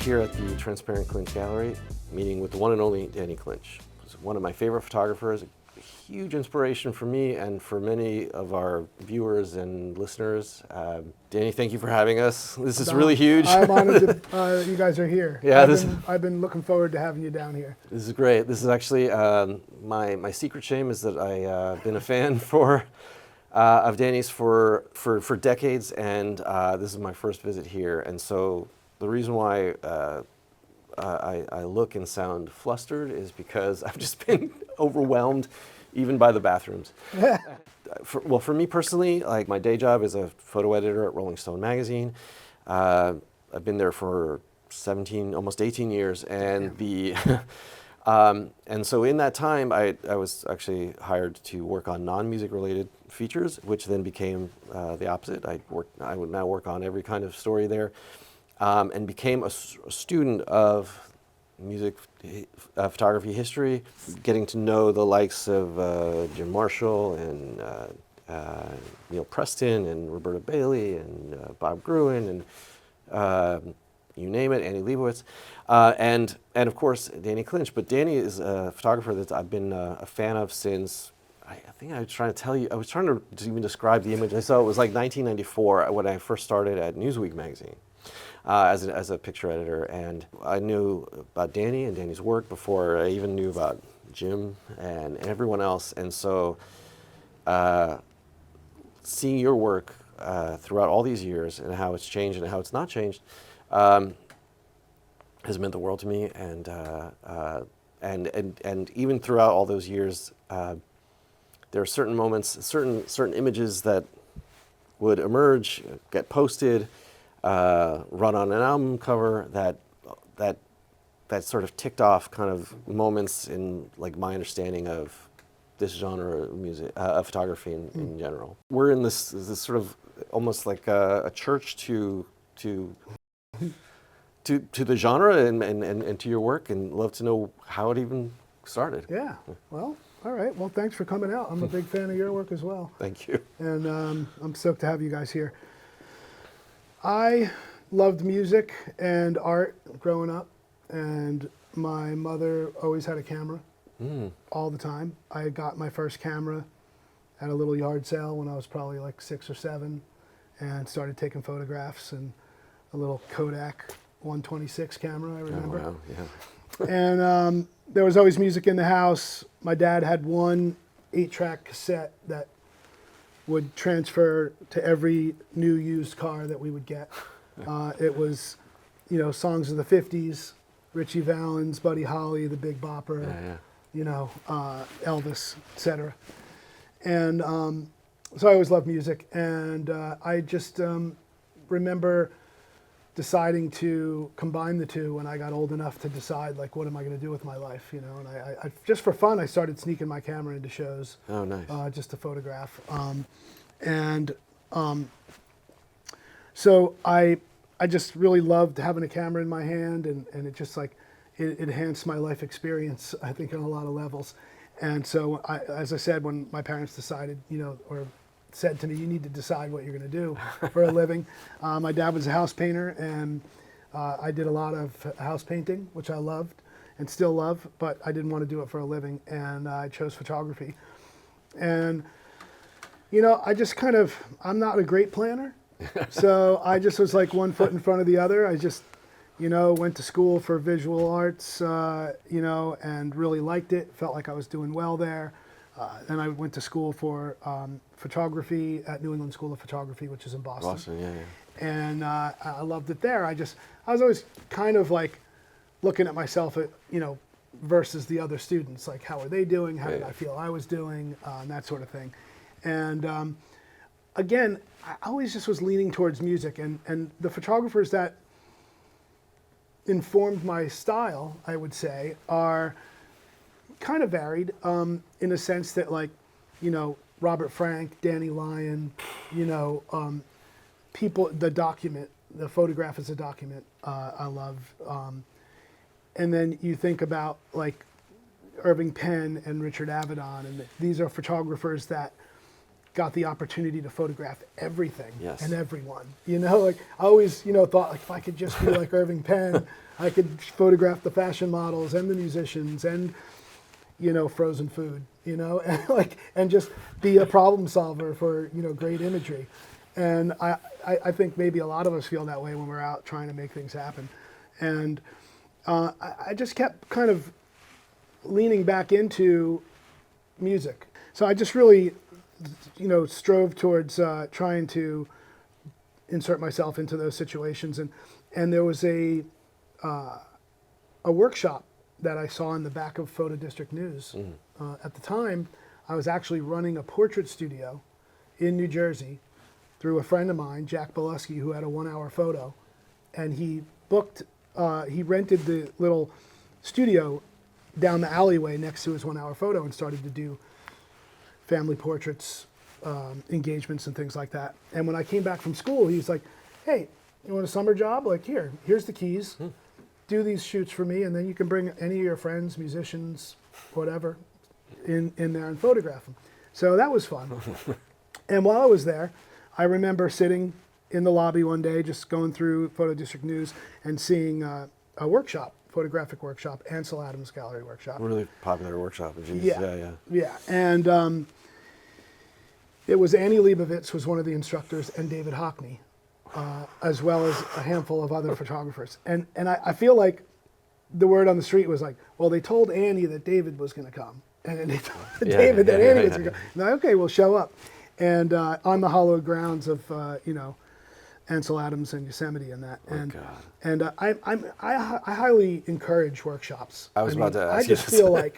here at the Transparent Clinch Gallery, meeting with the one and only Danny Clinch. He's one of my favorite photographers, a huge inspiration for me and for many of our viewers and listeners. Danny, thank you for having us. This is really huge. I'm honored that you guys are here. Yeah, I've been looking forward to having you down here. This is great. This is actually my secret shame is that I've been a fan of Danny's for decades, and this is my first visit here. And so the reason why I look and sound flustered is because I've just been overwhelmed, even by the bathrooms. For me personally, like my day job is a photo editor at Rolling Stone magazine. I've been there for 17, almost 18 years, and and so in that time, I was actually hired to work on non-music related features, which then became the opposite. I would now work on every kind of story there, and became a student of music photography history, getting to know the likes of Jim Marshall and Neil Preston and Roberta Bailey and Bob Gruen and you name it, Annie Leibovitz, and of course Danny Clinch. But Danny is a photographer that I've been a fan of since, I think I was trying to tell you, I was trying to even describe the image. I saw it was like 1994 when I first started at Newsweek magazine as a picture editor, and I knew about Danny and Danny's work before I even knew about Jim and everyone else. And so seeing your work throughout all these years and how it's changed and how it's not changed has meant the world to me, and even throughout all those years, there are certain moments, certain images that would emerge, get posted, run on an album cover that sort of ticked off kind of moments in like my understanding of this genre of music, of photography in general. We're in this sort of almost like a church to the genre and to your work, and love to know how it even started. Yeah, well, all right. Well, thanks for coming out. I'm a big fan of your work as well. Thank you. And I'm stoked to have you guys here. I loved music and art growing up, and my mother always had a camera all the time. I got my first camera at a little yard sale when I was probably like 6 or 7, and started taking photographs, and a little Kodak 126 camera, I remember. Oh, wow, yeah. And there was always music in the house. My dad had one 8-track cassette that would transfer to every new used car that we would get. It was, songs of the 50s, Richie Valens, Buddy Holly, The Big Bopper, Elvis, etc. And so I always loved music, and I just remember deciding to combine the two when I got old enough to decide, like, what am I going to do with my life, And I just for fun, I started sneaking my camera into shows. Oh, nice. Just to photograph. So I just really loved having a camera in my hand, and it just like, it enhanced my life experience, I think, on a lot of levels. And so, as I said, when my parents decided, or said to me, you need to decide what you're going to do for a living. My dad was a house painter, and I did a lot of house painting, which I loved and still love, but I didn't want to do it for a living, and I chose photography. And, I just I'm not a great planner, so I just was like one foot in front of the other. I just, went to school for visual arts, and really liked it, felt like I was doing well there. Then I went to school for photography at New England School of Photography, which is in Boston. Boston, yeah. And I loved it there. I was always kind of like looking at myself at, versus the other students, like how are they doing? How did I feel I was doing? And that sort of thing. And again, I always just was leaning towards music, and the photographers that informed my style, I would say, are kind of varied, in a sense that, like, Robert Frank, Danny Lyon, people, the photograph as a document, I love. And then you think about like Irving Penn and Richard Avedon, and these are photographers that got the opportunity to photograph everything Yes. and everyone. Like I always, thought like if I could just be like Irving Penn, I could photograph the fashion models and the musicians and frozen food, and just be a problem solver for great imagery. And I think maybe a lot of us feel that way when we're out trying to make things happen. And I just kept kind of leaning back into music. So I just really strove towards trying to insert myself into those situations. And there was a workshop that I saw in the back of Photo District News. At the time, I was actually running a portrait studio in New Jersey through a friend of mine, Jack Belusky, who had a 1-hour photo. And he rented the little studio down the alleyway next to his 1-hour photo and started to do family portraits, engagements and things like that. And when I came back from school, he's like, hey, you want a summer job? Like, here's the keys. Do these shoots for me, and then you can bring any of your friends, musicians, whatever, in there and photograph them. So that was fun. And while I was there, I remember sitting in the lobby one day, just going through Photo District News and seeing a workshop, photographic workshop, Ansel Adams Gallery workshop. Really popular workshop. Geez. Yeah. And it was Annie Leibovitz was one of the instructors, and David Hockney, as well as a handful of other photographers. And I feel like the word on the street was like, well, they told Annie that David was going to come, and then they told David that Annie was going to come. And okay, we'll show up. And on the hallowed grounds of Ansel Adams and Yosemite and that. And I highly encourage workshops. I was about to ask I just you feel like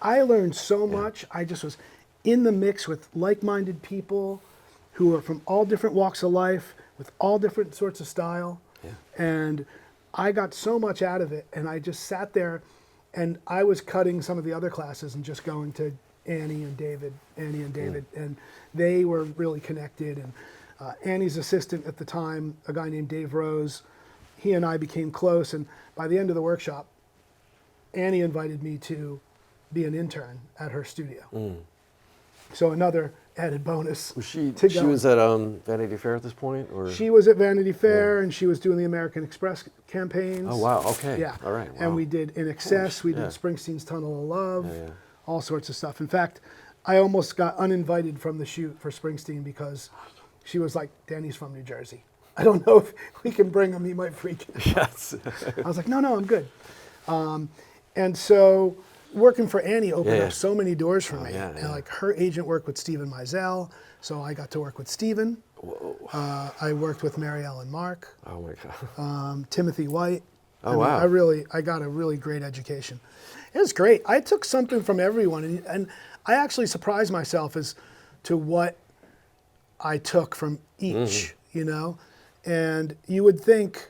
I learned so much. I just was in the mix with like-minded people who are from all different walks of life, with all different sorts of style. And I got so much out of it. And I just sat there, and I was cutting some of the other classes and just going to Annie and David, and they were really connected. And Annie's assistant at the time, a guy named Dave Rose, he and I became close. And by the end of the workshop, Annie invited me to be an intern at her studio. So another added bonus. Was she was at Vanity Fair at this point, or she was at Vanity Fair, and she was doing the American Express campaigns. Oh wow, okay, yeah, all right. Wow. And we did In Excess, we did Springsteen's Tunnel of Love, all sorts of stuff. In fact, I almost got uninvited from the shoot for Springsteen because she was like, Danny's from New Jersey. I don't know if we can bring him, he might freak out. Yes. I was like, no, I'm good. And so working for Annie opened up so many doors for me. And like her agent worked with Stephen Meisel, so I got to work with Stephen. I worked with Mary Ellen Mark. Oh my God. Timothy White. Oh wow. I got a really great education. It was great. I took something from everyone, and I actually surprised myself as to what I took from each, and you would think,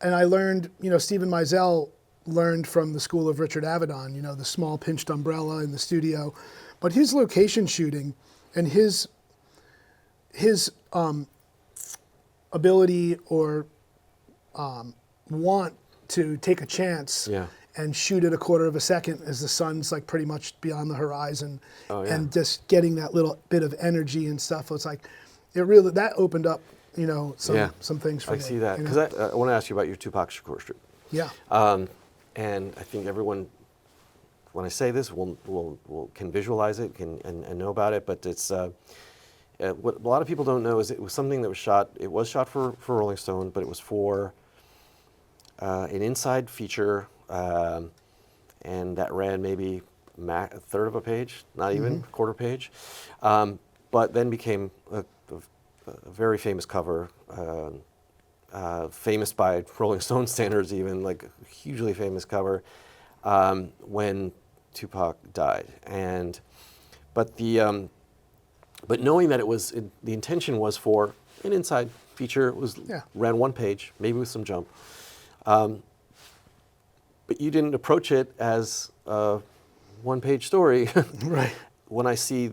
and I learned, Stephen Meisel learned from the school of Richard Avedon, the small pinched umbrella in the studio, but his location shooting and his ability or want to take a chance and shoot at a quarter of a second as the sun's like pretty much beyond the horizon, and just getting that little bit of energy and stuff. It's like, that opened up, some things for me. I see that, because I want to ask you about your Tupac Shakur strip. Yeah. And I think everyone, when I say this, can visualize it, and know about it. But it's what a lot of people don't know is it was something that was shot. It was shot for Rolling Stone, but it was for an inside feature, and that ran maybe a third of a page, not even a quarter page, but then became a very famous cover. Famous by Rolling Stone standards, even like a hugely famous cover, when Tupac died. But knowing that the intention was for an inside feature, ran one page, maybe with some jump, but you didn't approach it as a one-page story. Right. When I see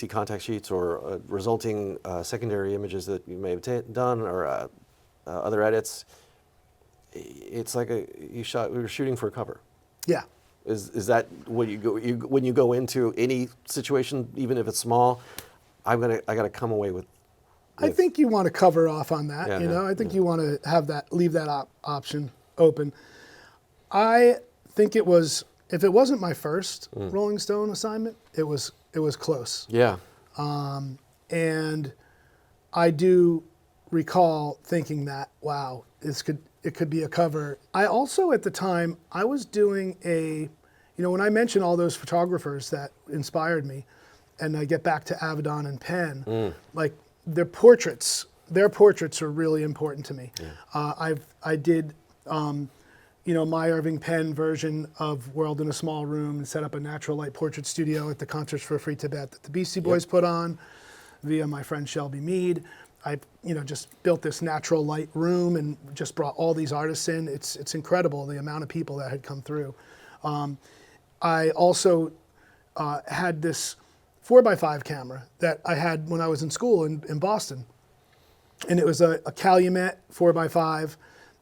contact sheets or resulting secondary images that you may have done, or other edits, it's like we were shooting for a cover. Yeah. Is that what when you go into any situation, even if it's small? I gotta come away with. I think you want to cover off on that. Yeah, you know, yeah, I think you want to have that, leave that option open. I think it was, if it wasn't my first Rolling Stone assignment, it was close. Yeah. And I do recall thinking that, wow, it could be a cover. I also, at the time, I was doing when I mention all those photographers that inspired me, and I get back to Avedon and Penn, like their portraits are really important to me. Yeah. I did, my Irving Penn version of World in a Small Room, and set up a natural light portrait studio at the Concerts for a Free Tibet that the Beastie Boys put on via my friend Shelby Mead. I just built this natural light room and just brought all these artists in. It's incredible the amount of people that had come through. I also had this 4x5 camera that I had when I was in school in Boston. And it was a Calumet 4x5.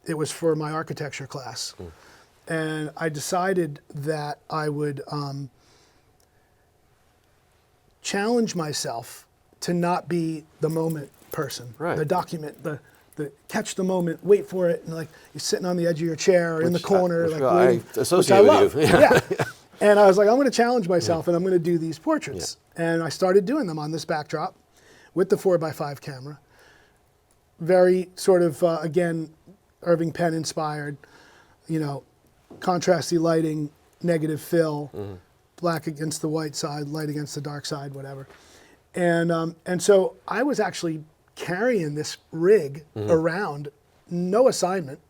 It was for my architecture class. And I decided that I would challenge myself to not be the moment person. Right. The document, the catch the moment, wait for it, and like you're sitting on the edge of your chair or in the corner. I associate with you. Yeah. And I was like, I'm going to challenge myself, and I'm going to do these portraits. Yeah. And I started doing them on this backdrop with the 4x5 camera. Very sort of, again, Irving Penn inspired, contrasty lighting, negative fill, black against the white side, light against the dark side, whatever. And so I was actually carrying this rig around, no assignment,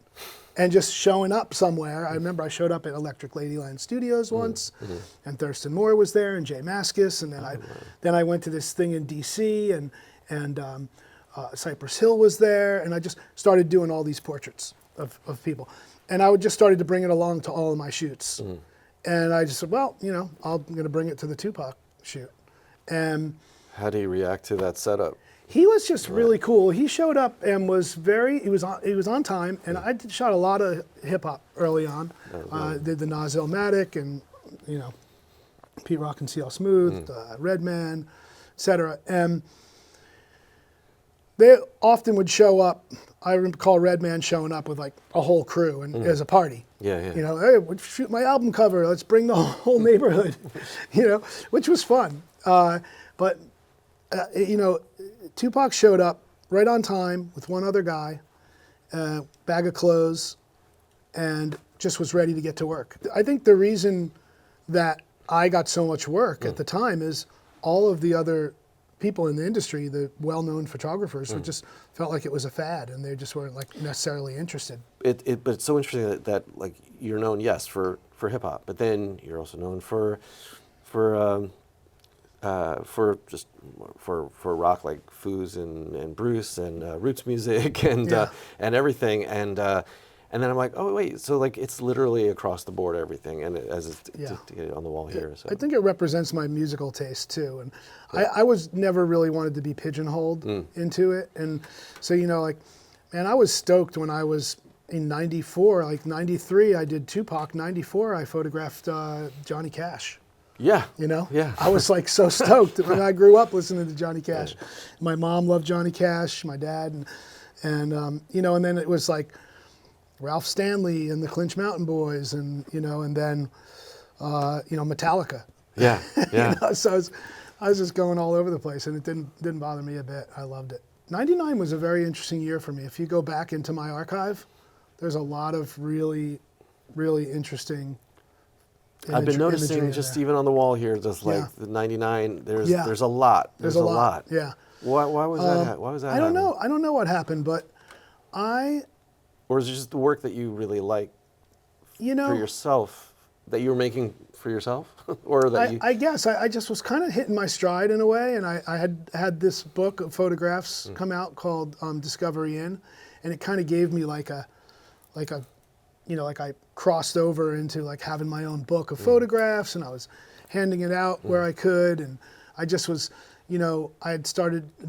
and just showing up somewhere. I remember I showed up at Electric Ladyland Studios once, and Thurston Moore was there, and Jay Mascis, and then I went to this thing in D.C., and Cypress Hill was there, and I just started doing all these portraits of people. And I just started to bring it along to all of my shoots. And I just said, well, I'm going to bring it to the Tupac shoot. And how do you react to that setup? He was just really cool. He showed up and was he was on time, and I shot a lot of hip hop early on. Did the Nas Illmatic and Pete Rock and CL Smooth, Redman, etc. And they often would show up. I recall Redman showing up with like a whole crew and as a party. Yeah. Hey, we'll shoot my album cover. Let's bring the whole neighborhood. Which was fun. But Tupac showed up right on time with one other guy, bag of clothes, and just was ready to get to work. I think the reason that I got so much work at the time is all of the other people in the industry, the well-known photographers, who just felt like it was a fad, and they just weren't like necessarily interested. But it's so interesting that like you're known, yes, for hip hop, but then you're also known for rock, like Foos and Bruce and roots music and everything, and then I'm like, oh wait, so like it's literally across the board everything, and as it's to get it on the wall here. So I think it represents my musical taste too, and I was never really wanted to be pigeonholed into it, and so I was stoked when I was in '94, like '93, I did Tupac. '94, I photographed Johnny Cash. Yeah. I was like so stoked when I grew up listening to Johnny Cash. Yeah. My mom loved Johnny Cash, my dad, and then it was like Ralph Stanley and the Clinch Mountain Boys, and then Metallica. Yeah. So I was just going all over the place, and it didn't bother me a bit. I loved it. '99 was a very interesting year for me. If you go back into my archive, there's a lot of really, really interesting. I've been noticing just even on the wall here, just like the '99. There's a lot. There's a lot. Yeah. Why was that? Why was that? I don't know. I don't know what happened, but Or is it just the work that you really like? For yourself, that you were making for yourself, or that I guess I just was kind of hitting my stride in a way, and I had this book of photographs come out called Discovery In, and it kind of gave me like I crossed over into like having my own book of photographs, and I was handing it out where I could, and I just was, I had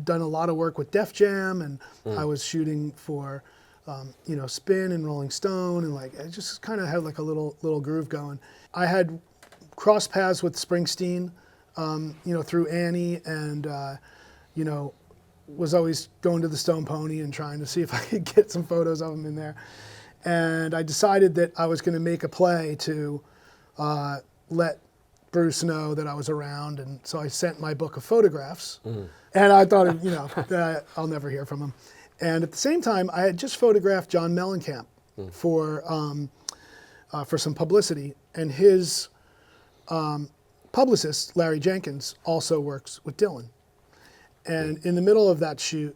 done a lot of work with Def Jam, and I was shooting for, Spin and Rolling Stone, and like I just kind of had like a little groove going. I had crossed paths with Springsteen, through Annie, and you know, was always going to the Stone Pony and trying to see if I could get some photos of him in there. And I decided that I was going to make a play to let Bruce know that I was around. And so I sent my book of photographs. And I thought, you know, that I'll never hear from him. And at the same time, I had just photographed John Mellencamp for some publicity. And his publicist, Larry Jenkins, also works with Dylan. And in the middle of that shoot,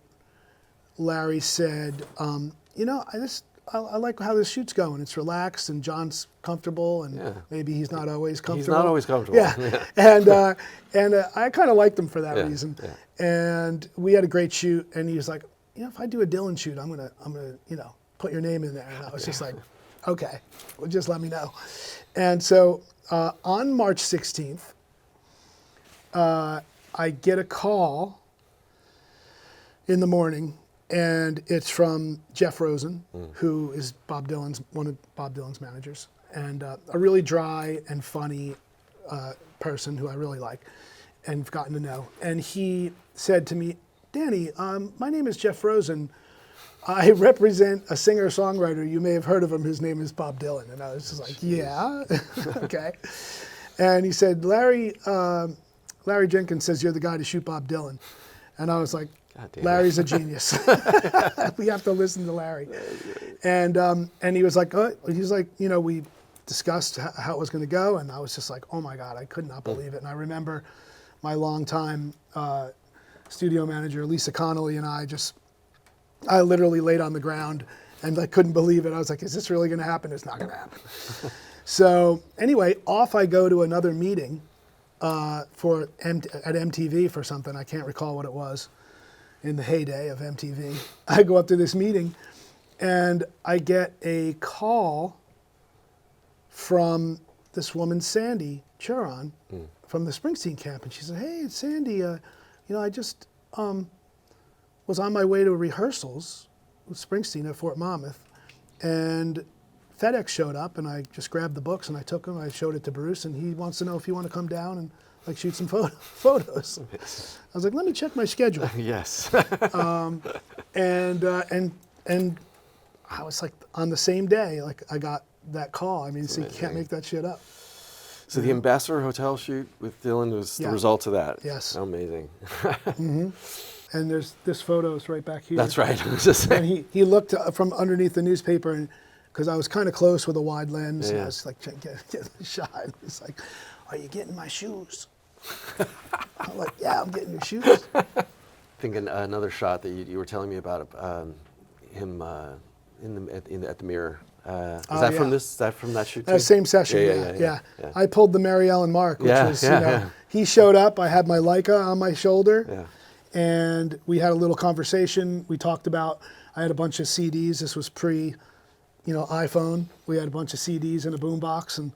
Larry said, you know, I like how this shoot's going. It's relaxed and John's comfortable, and maybe he's not always comfortable. He's not always comfortable. Yeah, and I kind of liked him for that reason. Yeah. And we had a great shoot, and he was like, you know, if I do a Dylan shoot, I'm gonna, you know, put your name in there. And I was just like, okay, well, just let me know. And so on March 16th, I get a call in the morning, and it's from Jeff Rosen, who is one of Bob Dylan's managers, and a really dry and funny person who I really like and have gotten to know. And he said to me, Danny, my name is Jeff Rosen. I represent a singer-songwriter. You may have heard of him. His name is Bob Dylan. And I was just like, yeah, okay. And he said, Larry Jenkins says you're the guy to shoot Bob Dylan. And I was like, Larry's a genius. We have to listen to Larry. And he was like, you know, we discussed how it was going to go, and I was just like, oh my God, I could not believe it. And I remember my longtime studio manager, Lisa Connolly, and I literally laid on the ground and I couldn't believe it. I was like, is this really going to happen? It's not going to happen. So anyway, off I go to another meeting at MTV for something. I can't recall what it was. In the heyday of MTV, I go up to this meeting and I get a call from this woman, Sandy Churon, from the Springsteen camp. And she said, hey, it's Sandy. You know, I just was on my way to rehearsals with Springsteen at Fort Monmouth. And FedEx showed up, and I just grabbed the books and I took them. I showed it to Bruce, and he wants to know if you want to come down and like shoot some photos. I was like, let me check my schedule. Yes. And I was like, on the same day, like I got that call. I mean, so you can't make that shit up. So the Ambassador Hotel shoot with Dylan was the result of that. Yes. Amazing. And there's this photo is right back here. That's right. I was just saying. And he looked from underneath the newspaper, and because I was kind of close with a wide lens, and I was like, get the shot. He's like, are you getting my shoes? I'm like, yeah, I'm getting your shoes. Thinking another shot that you were telling me about him at the mirror. Is that from this? Is that from that shoot too? Same session. Yeah. I pulled the Mary Ellen Mark, which was he showed up. I had my Leica on my shoulder, and we had a little conversation. We talked about. I had a bunch of CDs. This was pre, iPhone. We had a bunch of CDs in a boombox, and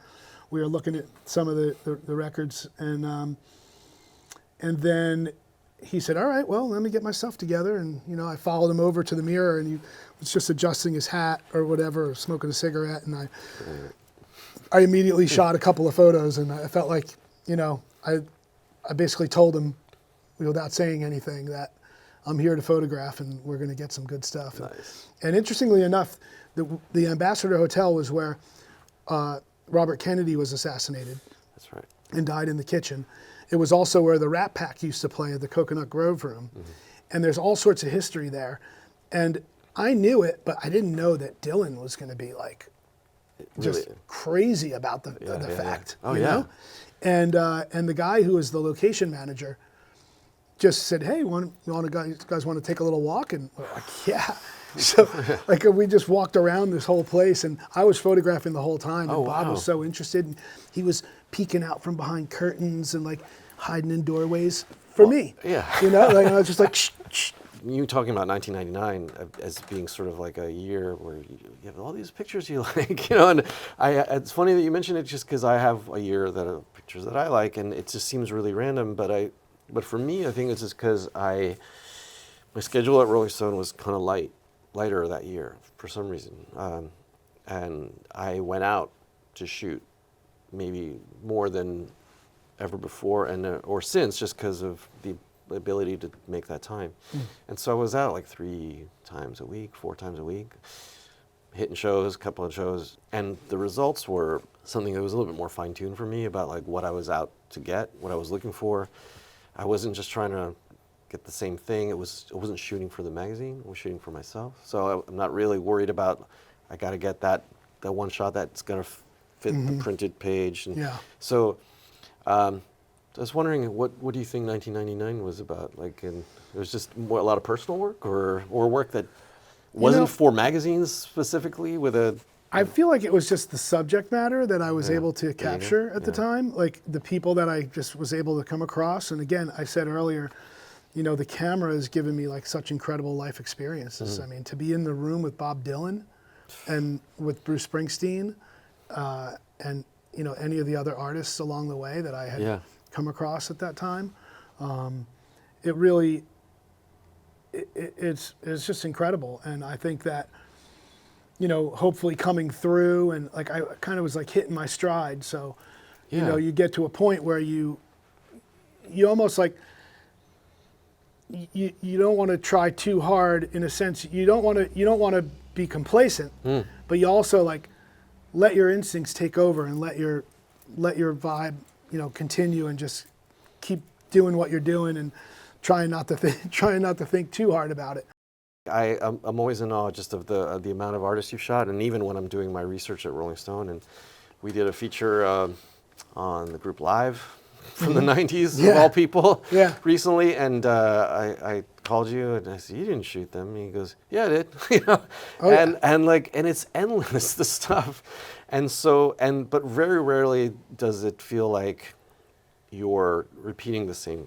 we were looking at some of the records, and then he said, all right, well, let me get my stuff together. And, I followed him over to the mirror, and he was just adjusting his hat or whatever, or smoking a cigarette. And I immediately shot a couple of photos, and I felt like, I basically told him without saying anything that I'm here to photograph and we're going to get some good stuff. Nice. And interestingly enough, the Ambassador Hotel was where Robert Kennedy was assassinated. That's right. And died in the kitchen. It was also where the Rat Pack used to play at the Coconut Grove Room. Mm-hmm. And there's all sorts of history there. And I knew it, but I didn't know that Dylan was going to be like just crazy about the fact. Oh, you know? And the guy who was the location manager just said, hey, you guys want to take a little walk? And we're like, yeah. So we just walked around this whole place, and I was photographing the whole time, and Bob was so interested, and he was peeking out from behind curtains and like hiding in doorways for me. Yeah. I was just like, shh, shh. You talking about 1999 as being sort of like a year where you have all these pictures you like, and it's funny that you mentioned it just because I have a year that of pictures that I like, and it just seems really random, but for me, I think it's just because my schedule at Rolling Stone was kind of lighter that year for some reason, and I went out to shoot maybe more than ever before or since, just because of the the ability to make that time. And so I was out like 3 times a week, 4 times a week, hitting shows, a couple of shows, and the results were something that was a little bit more fine-tuned for me about like what I was out to get, what I was looking for. I wasn't just trying to get the same thing. I wasn't shooting for the magazine. I was shooting for myself. So I'm not really worried about, I got to get that one shot that's going to fit the printed page. And so I was wondering, what do you think 1999 was about? Like, it was just a lot of personal work, or work that wasn't for magazines specifically with a... I feel like it was just the subject matter that I was able to capture at the time, like the people that I just was able to come across. And again, I said earlier, you know, the camera has given me like such incredible life experiences. I mean, to be in the room with Bob Dylan and with Bruce Springsteen and, you know, any of the other artists along the way that I had come across at that time, it really, it's just incredible. And I think that, you know, hopefully coming through, and like I kind of was like hitting my stride. So, you know, you get to a point where you almost like, you don't want to try too hard, in a sense. You don't want to be complacent, but you also like let your instincts take over and let your vibe, you know, continue, and just keep doing what you're doing and trying not to think too hard about it. I'm always in awe just of the amount of artists you've shot, and even when I'm doing my research at Rolling Stone, and we did a feature on the group Live from the 90s, of all people, recently, and I called you and I said, you didn't shoot them? And he goes, yeah, I did. You know, and it's endless, the stuff, but very rarely does it feel like you're repeating the same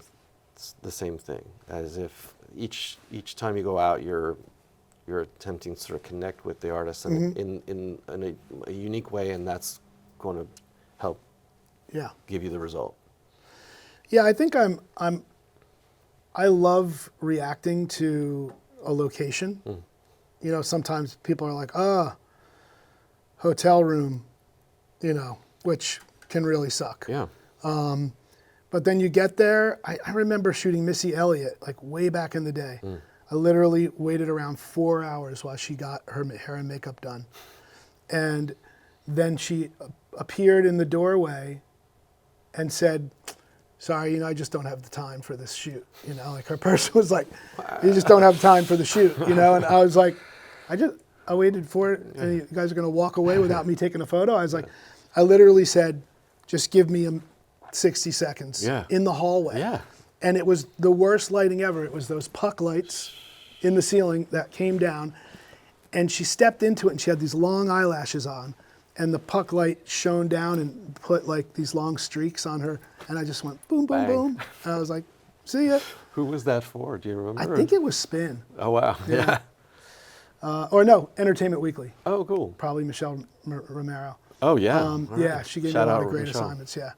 thing, as if each time you go out, you're attempting to sort of connect with the artist in a unique way, and that's going to help give you the result. Yeah, I think I love reacting to a location. You know, sometimes people are like, hotel room, you know, which can really suck. Yeah. But then you get there. I remember shooting Missy Elliott like way back in the day. I literally waited around 4 hours while she got her hair and makeup done. And then she appeared in the doorway and said, sorry, you know, I just don't have the time for this shoot. You know, like her person was like, you just don't have time for the shoot, you know? And I was like, I waited for it, and you guys are gonna walk away without me taking a photo? I was like, I literally said, just give me 60 seconds in the hallway. Yeah. And it was the worst lighting ever. It was those puck lights in the ceiling that came down, and she stepped into it, and she had these long eyelashes on, and the puck light shone down and put like these long streaks on her, and I just went boom, boom, boom. And I was like, see ya. Who was that for? Do you remember? I think it was Spin. Oh, wow. Yeah. Or no, Entertainment Weekly. Oh, cool. Probably Michelle Romero. Oh, yeah. Yeah, she gave me a lot of great assignments, Yeah.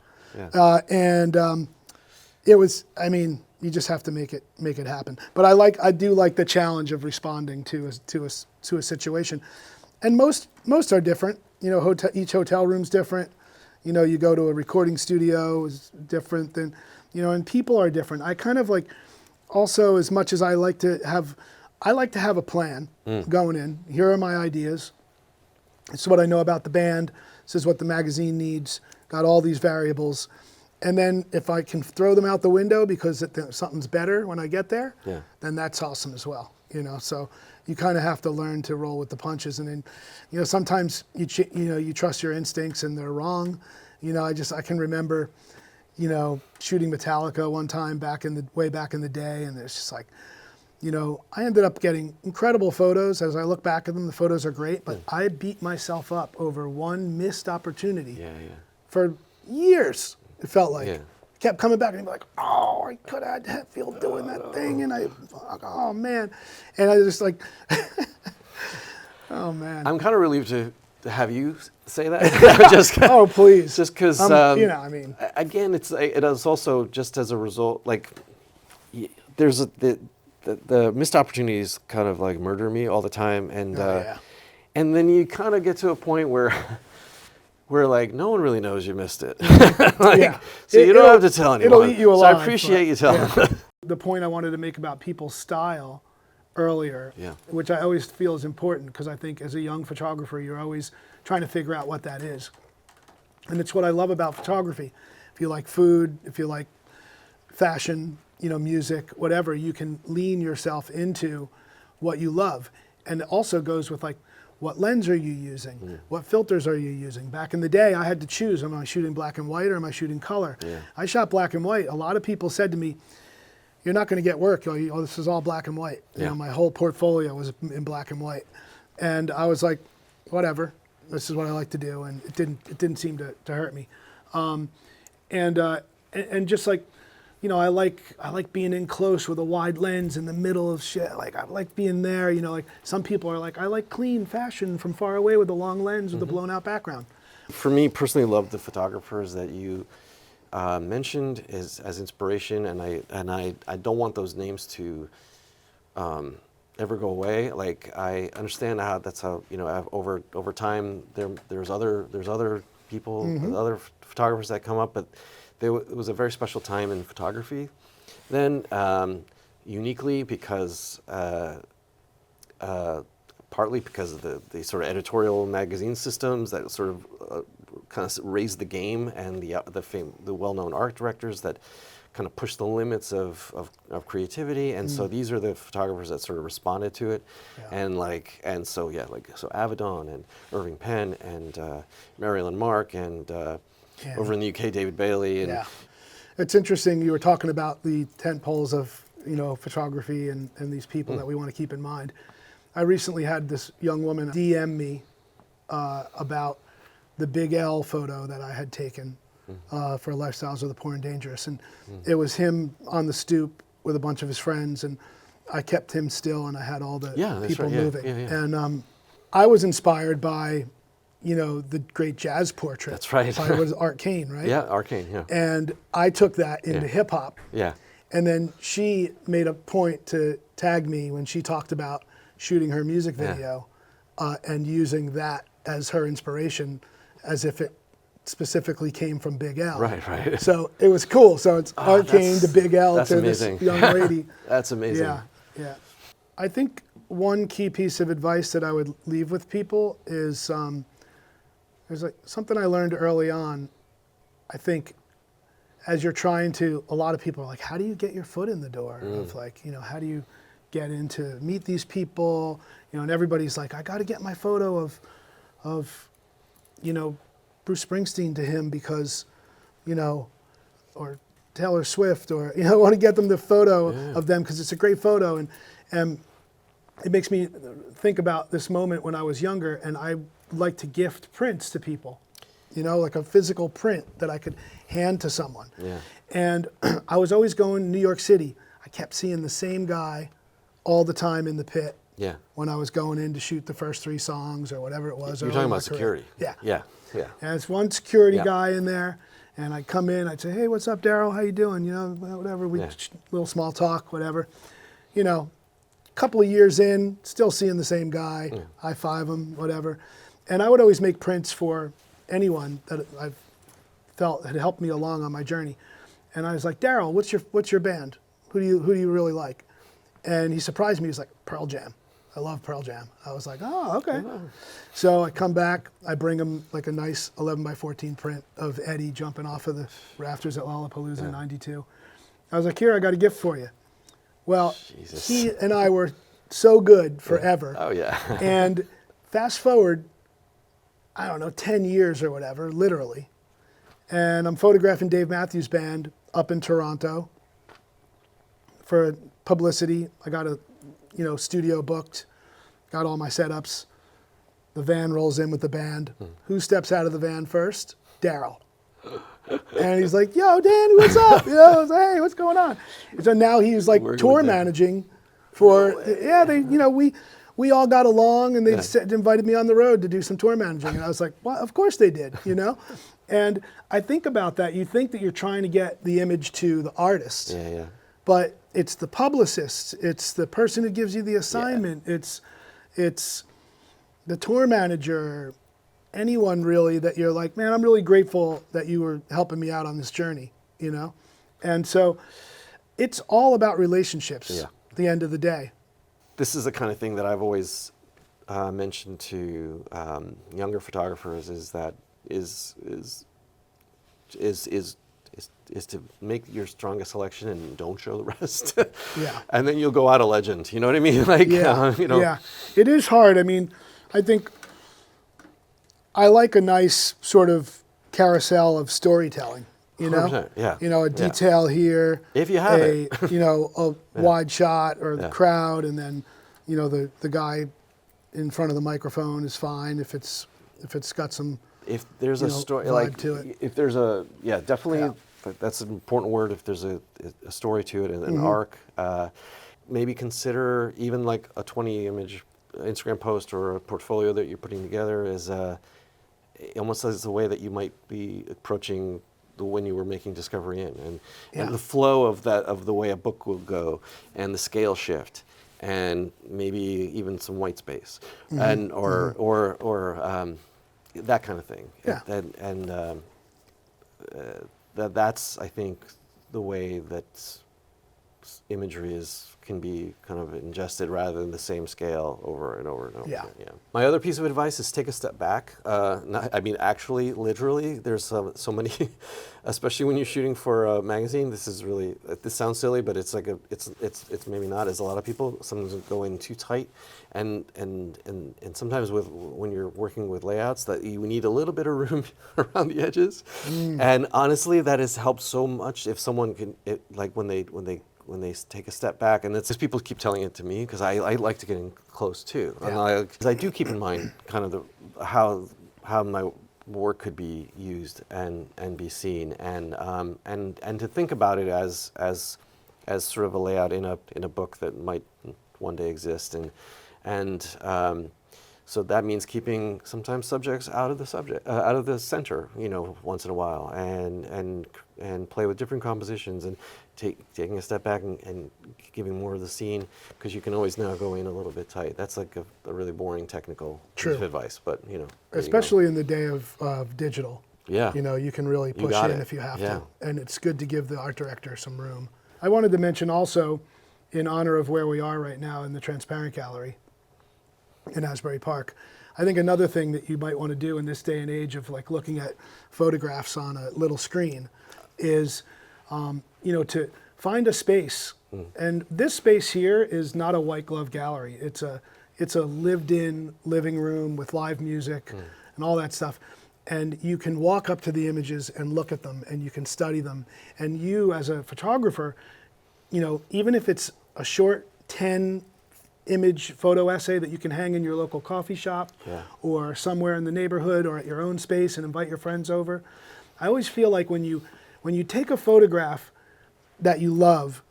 It was, I mean, you just have to make it happen. But I do like the challenge of responding to a situation. And most are different. You know, each hotel room's different. You know, you go to a recording studio is different than, you know, and people are different. I kind of like, also, as much as I like to have a plan going in. Here are my ideas. This is what I know about the band. This is what the magazine needs. Got all these variables. And then if I can throw them out the window because something's better when I get there, then that's awesome as well. You know, so you kind of have to learn to roll with the punches. And then, you know, sometimes you trust your instincts and they're wrong. You know, I can remember, you know, shooting Metallica one time way back in the day, and it's just like, you know, I ended up getting incredible photos. As I look back at them, the photos are great, but I beat myself up over one missed opportunity for years. It felt like. Kept coming back and be like, oh, I could have feel doing that thing, and oh man, and I was just like, oh man. I'm kind of relieved to have you say that. Oh please. Just because, you know, I mean. Again, it is also just as a result, like, there's the missed opportunities kind of like murder me all the time, and and then you kind of get to a point where like no one really knows you missed it. So you don't have to tell anyone. It'll eat you alive. So I appreciate you telling. The point I wanted to make about people's style earlier, Yeah. which I always feel is important, because I think as a young photographer, you're always trying to figure out what that is. And it's what I love about photography. If you like food, if you like fashion, music, whatever, you can lean yourself into what you love. And it also goes with, like, what lens are you using? What filters are you using? Back in the day, I had to choose, am I shooting black and white or am I shooting color? Yeah. I shot black and white. A lot of people said to me, you're not going to get work. Oh, this is all black and white. Yeah. My whole portfolio was in black and white. And I was like, whatever, this is what I like to do. And it didn't seem to hurt me. And just like, I like being in close with a wide lens in the middle of shit. Like, I like being there, like some people are like, I like clean fashion from far away with a long lens with a blown out background. For me personally, love the photographers that you mentioned as inspiration, and I don't want those names to ever go away. Like, I understand that's how over time there's other people, other photographers that come up, but it was a very special time in photography then, uniquely because partly because of the sort of editorial magazine systems that sort of kind of raised the game, and the well-known art directors that kind of pushed the limits of creativity, and so these are the photographers that sort of responded to it, and so Avedon and Irving Penn and Marilyn Mark and over in the UK David Bailey, and it's interesting you were talking about the tent poles of photography and these people that we want to keep in mind. I recently had this young woman DM me about the Big L photo that I had taken for Lifestyles of the Poor and Dangerous. And it was him on the stoop with a bunch of his friends, and I kept him still, and I had all the people moving. And I was inspired by, the great jazz portrait. That's right. By, was Art Kane, right? Yeah, Art Kane, yeah. And I took that into hip hop. Yeah. And then she made a point to tag me when she talked about shooting her music video and using that as her inspiration, as if it specifically came from Big L. Right. So it was cool. So it's Art Kane to Big L to amazing. This young lady. That's amazing. Yeah. I think one key piece of advice that I would leave with people is there's like something I learned early on. I think as you're trying to, a lot of people are like, how do you get your foot in the door? Of like, how do you get into meet these people? And everybody's like, I got to get my photo of Bruce Springsteen to him because, or Taylor Swift, or I want to get them the photo of them because it's a great photo, and it makes me think about this moment when I was younger, and I like to gift prints to people, like a physical print that I could hand to someone. Yeah. And I was always going to New York City. I kept seeing the same guy all the time in the pit. Yeah. When I was going in to shoot the first 3 songs or whatever it was. You're talking about security. Yeah. Yeah. And it's one security guy in there, and I'd come in, I'd say, hey, what's up, Daryl? How you doing? Whatever, little small talk, whatever. A couple of years in, still seeing the same guy, high five him, whatever. And I would always make prints for anyone that I've felt had helped me along on my journey. And I was like, Daryl, what's your band? Who do you really like? And he surprised me. He's like, Pearl Jam. I love Pearl Jam. I was like, oh, okay. So I come back, I bring him like a nice 11x14 print of Eddie jumping off of the rafters at Lollapalooza in '92. I was like, here, I got a gift for you. Well, Jesus. He and I were so good forever. Oh, yeah. And fast forward, I don't know, 10 years or whatever, literally. And I'm photographing Dave Matthews Band up in Toronto for publicity. I got a studio booked, got all my setups. The van rolls in with the band. Who steps out of the van first? Daryl. And he's like, yo, Danny, what's up? I was like, hey, what's going on? And so now he's like tour managing for, we all got along, and they invited me on the road to do some tour managing. And I was like, well, of course they did, And I think about that. You think that you're trying to get the image to the artist. Yeah. But it's the publicist, it's the person who gives you the assignment, it's the tour manager, anyone really that you're like, man, I'm really grateful that you were helping me out on this journey, And so it's all about relationships Yeah. at the end of the day. This is the kind of thing that I've always mentioned to younger photographers is to make your strongest selection and don't show the rest. Yeah. And then you'll go out a legend. You know what I mean? Like, Yeah, you know. yeah. It is hard. I mean, I think I like a nice sort of carousel of storytelling, you know? 100%, yeah. You know, a Yeah. detail here. If you have it. You know, a wide shot or the Yeah. crowd, and then, you know, the guy in front of the microphone is fine if it's got some, If there's you a know, story, vibe like, to it. if there's a, yeah, definitely, Yeah. that's an important word. If there's a story to it, an Mm-hmm. arc, maybe consider even like a 20 image Instagram post or a portfolio that you're putting together as almost as a way that you might be approaching when you were making Discovery In, and Yeah. the flow of that, of the way a book will go, and the scale shift, and maybe even some white space, Mm-hmm. and or that kind of thing. Yeah. That's, I think, the way that imagery can be kind of ingested rather than the same scale over and over and over Yeah. again. Yeah. My other piece of advice is take a step back. Actually, literally, there's so many, especially when you're shooting for a magazine. This sounds silly, but it's like it's maybe not, as a lot of people sometimes go in too tight, and sometimes when you're working with layouts that you need a little bit of room around the edges, and honestly, that has helped so much if someone can, like when they take a step back, and it's just people keep telling it to me because I like to get in close too, Yeah. because I do keep in mind kind of how my work could be used and be seen, and to think about it as sort of a layout in a book that might one day exist, and so that means keeping sometimes subjects out of the center, you know, once in a while, and play with different compositions, and taking a step back and giving more of the scene, because you can always now go in a little bit tight. That's like a really boring technical piece of advice, but you know, there you go. especially in the day of digital. Yeah. You know, you can really push got in it. if you have Yeah. to. And it's good to give the art director some room. I wanted to mention also, in honor of where we are right now in the Transparent Gallery in Asbury Park, I think another thing that you might want to do in this day and age of like looking at photographs on a little screen is, you know, to find a space. And this space here is not a white glove gallery. It's a lived-in living room with live music and all that stuff. And you can walk up to the images and look at them, and you can study them. And you, as a photographer, you know, even if it's a short 10 image photo essay that you can hang in your local coffee shop, Yeah. or somewhere in the neighborhood or at your own space and invite your friends over. I always feel like when you take a photograph that you love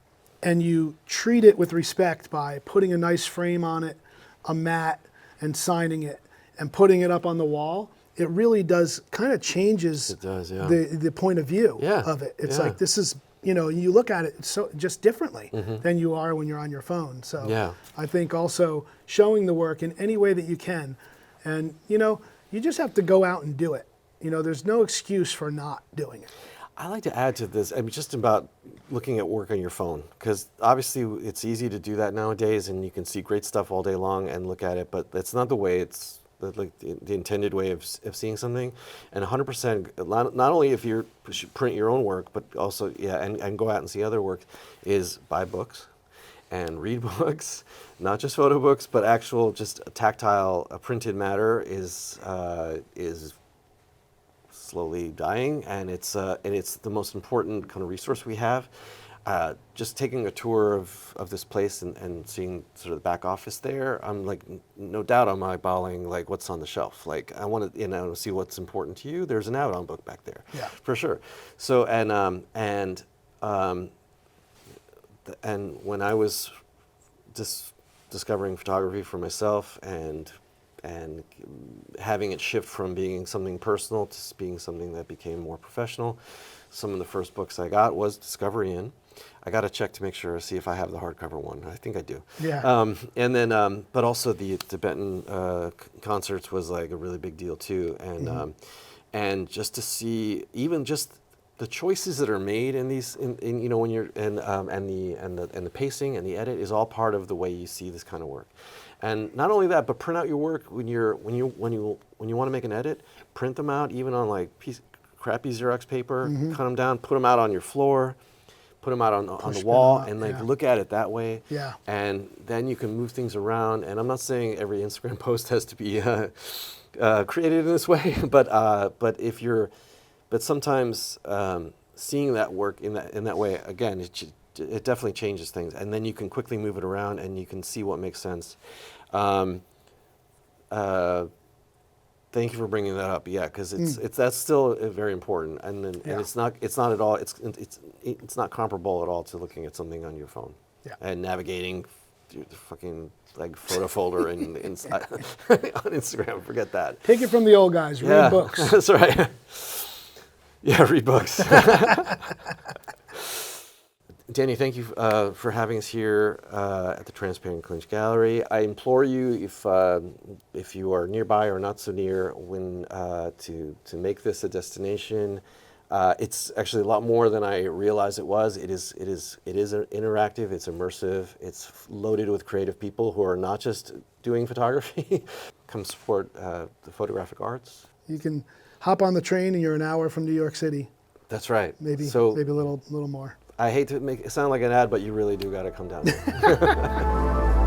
and you treat it with respect by putting a nice frame on it, a mat, and signing it and putting it up on the wall, it really does kind of changes It does, yeah. the point of view Yeah, of it. It's yeah. like, this is, you know, you look at it so just differently than you are when you're on your phone. So Yeah. I think also showing the work in any way that you can, and you know, you just have to go out and do it. You know, there's no excuse for not doing it. I like to add to this, I mean, just about looking at work on your phone, because obviously it's easy to do that nowadays, and you can see great stuff all day long and look at it, but that's not the way it's like the intended way of seeing something. And 100%, not only if you print your own work, but also, yeah, and go out and see other work, is buy books and read books, not just photo books, but actual just tactile printed matter is slowly dying, and it's the most important kind of resource we have. Just taking a tour of this place and seeing sort of the back office there, I'm like, no doubt I'm eyeballing like what's on the shelf. Like I want to, you know, see what's important to you. There's an Abaddon book back there, Yeah. for sure. So and when I was discovering photography for myself and having it shift from being something personal to being something that became more professional, some of the first books I got was Discovery In. I got to check to make sure, see if I have the hardcover one. I think I do. Yeah. And then, but also the Tibetan concerts was like a really big deal too. And and just to see, even just the choices that are made in these, in you know, when you're and the pacing and the edit is all part of the way you see this kind of work. And not only that, but print out your work when you want to make an edit. Print them out even on like crappy Xerox paper. Cut them down, put them out on your floor, put them out on the wall, and like look at it that way. Yeah. And then you can move things around. And I'm not saying every Instagram post has to be created in this way, but sometimes seeing that work in that way, again, it definitely changes things, and then you can quickly move it around, and you can see what makes sense. Thank you for bringing that up. Yeah, because that's still very important, and it's not at all it's not comparable at all to looking at something on your phone and navigating through the fucking like photo folder and on Instagram. Forget that. Take it from the old guys. Read books. That's right. Yeah, read books. Danny, thank you for having us here at the Transparent Clinch Gallery. I implore you, if you are nearby or not so near, to make this a destination. It's actually a lot more than I realized it was. It is interactive. It's immersive. It's loaded with creative people who are not just doing photography. Come support the photographic arts. You can hop on the train and you're an hour from New York City. That's right. Maybe a little more. I hate to make it sound like an ad, but you really do got to come down there.